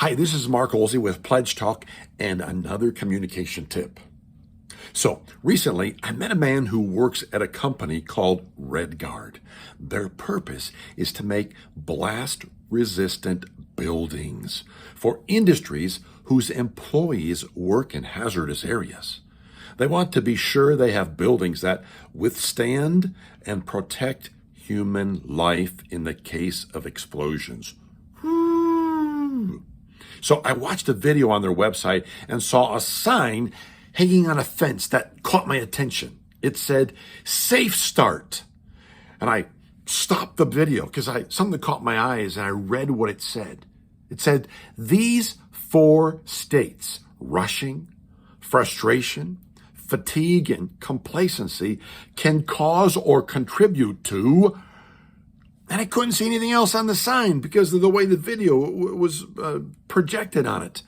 Hi, this is Mark Oelze with PLEDGEtalk and another communication tip. So recently, I met a man who works at a company called RedGuard. Their purpose is to make blast-resistant buildings for industries whose employees work in hazardous areas. They want to be sure they have buildings that withstand and protect human life in the case of explosions. So I watched a video on their website and saw a sign hanging on a fence that caught my attention. It said, "Safe Start." And I stopped the video because something caught my eyes and I read what it said. It said, these 4 states, rushing, frustration, fatigue, and complacency, can cause or contribute to. And I couldn't see anything else on the sign because of the way the video was projected on it.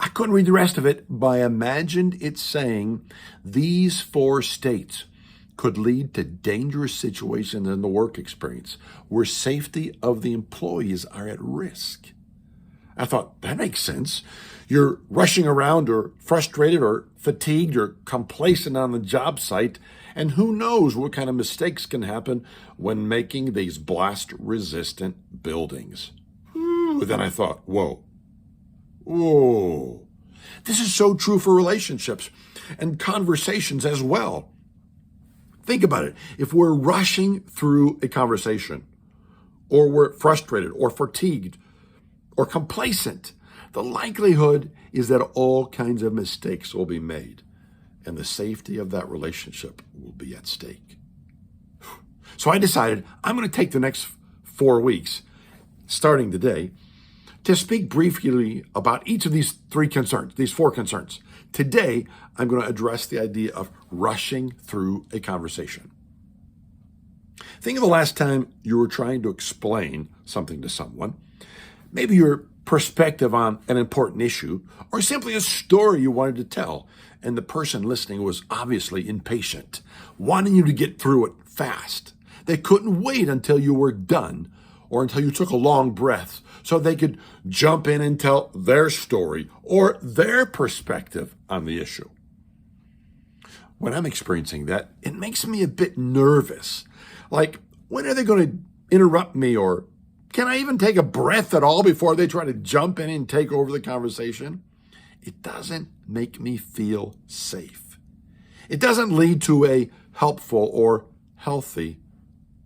I couldn't read the rest of it, but I imagined it saying these 4 states could lead to dangerous situations in the work experience where safety of the employees are at risk. I thought, that makes sense. You're rushing around or frustrated or fatigued or complacent on the job site, and who knows what kind of mistakes can happen when making these blast-resistant buildings. Then I thought, whoa. This is so true for relationships and conversations as well. Think about it. If we're rushing through a conversation, or we're frustrated or fatigued or complacent, the likelihood is that all kinds of mistakes will be made, and the safety of that relationship will be at stake. So I decided I'm going to take the next 4 weeks, starting today, to speak briefly about each of these 4 concerns. Today, I'm going to address the idea of rushing through a conversation. Think of the last time you were trying to explain something to someone, maybe your perspective on an important issue, or simply a story you wanted to tell, and the person listening was obviously impatient, wanting you to get through it fast. They couldn't wait until you were done or until you took a long breath so they could jump in and tell their story or their perspective on the issue. When I'm experiencing that, it makes me a bit nervous. Like, when are they going to interrupt me, or can I even take a breath at all before they try to jump in and take over the conversation? It doesn't make me feel safe. It doesn't lead to a helpful or healthy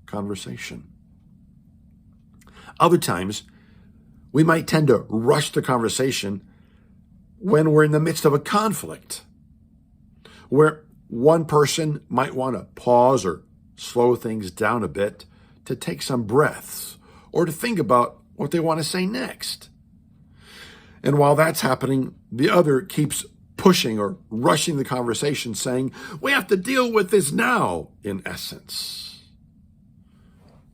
conversation. Other times, we might tend to rush the conversation when we're in the midst of a conflict, where one person might want to pause or slow things down a bit to take some breaths or to think about what they want to say next. And while that's happening, the other keeps pushing or rushing the conversation, saying, "We have to deal with this now," in essence.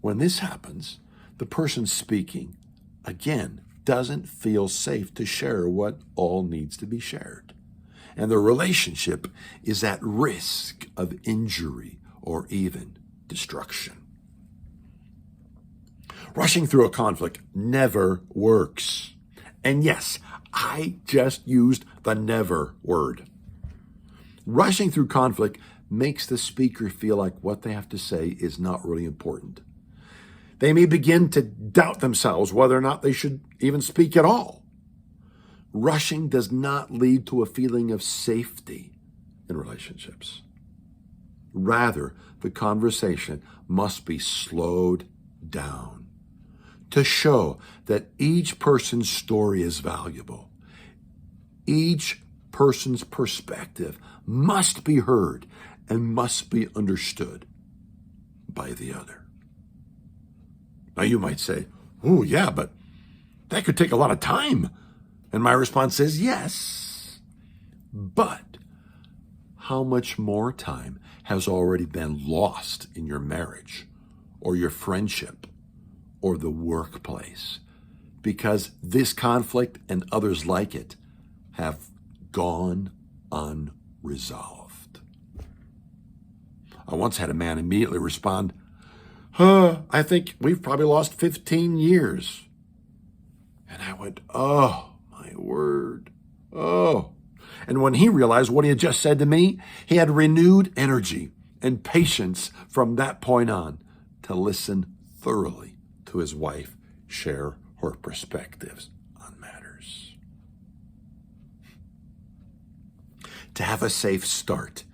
When this happens, the person speaking, again, doesn't feel safe to share what all needs to be shared. And the relationship is at risk of injury or even destruction. Rushing through a conflict never works. And yes, I just used the never word. Rushing through conflict makes the speaker feel like what they have to say is not really important. They may begin to doubt themselves whether or not they should even speak at all. Rushing does not lead to a feeling of safety in relationships. Rather, the conversation must be slowed down to show that each person's story is valuable. Each person's perspective must be heard and must be understood by the other. Now you might say, "Oh yeah, but that could take a lot of time." And my response is yes, but how much more time has already been lost in your marriage or your friendship or the workplace because this conflict and others like it have gone unresolved? I once had a man immediately respond, I think we've probably lost 15 years. And I went, oh, the word. Oh. And when he realized what he had just said to me, he had renewed energy and patience from that point on to listen thoroughly to his wife share her perspectives on matters. To have a safe start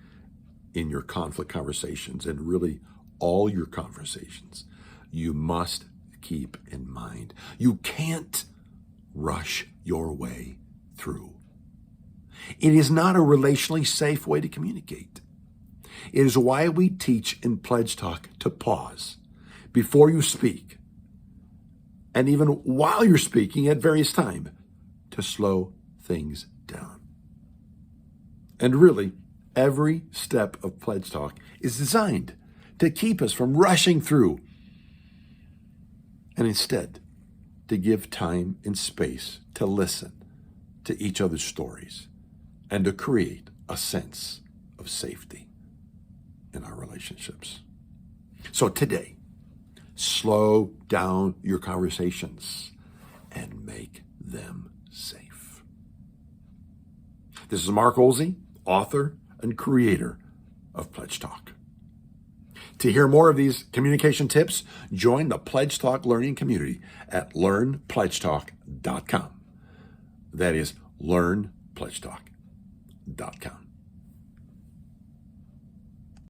in your conflict conversations, and really all your conversations, you must keep in mind you can't rush your way through. It is not a relationally safe way to communicate. It is why we teach in Pledge Talk to pause before you speak, and even while you're speaking at various times, to slow things down. And really, every step of Pledge Talk is designed to keep us from rushing through, and instead to give time and space to listen to each other's stories and to create a sense of safety in our relationships. So today, slow down your conversations and make them safe. This is Mark Oelze, author and creator of Pledge Talk. To hear more of these communication tips, join the Pledge Talk learning community at learnpledgetalk.com. That is learnpledgetalk.com.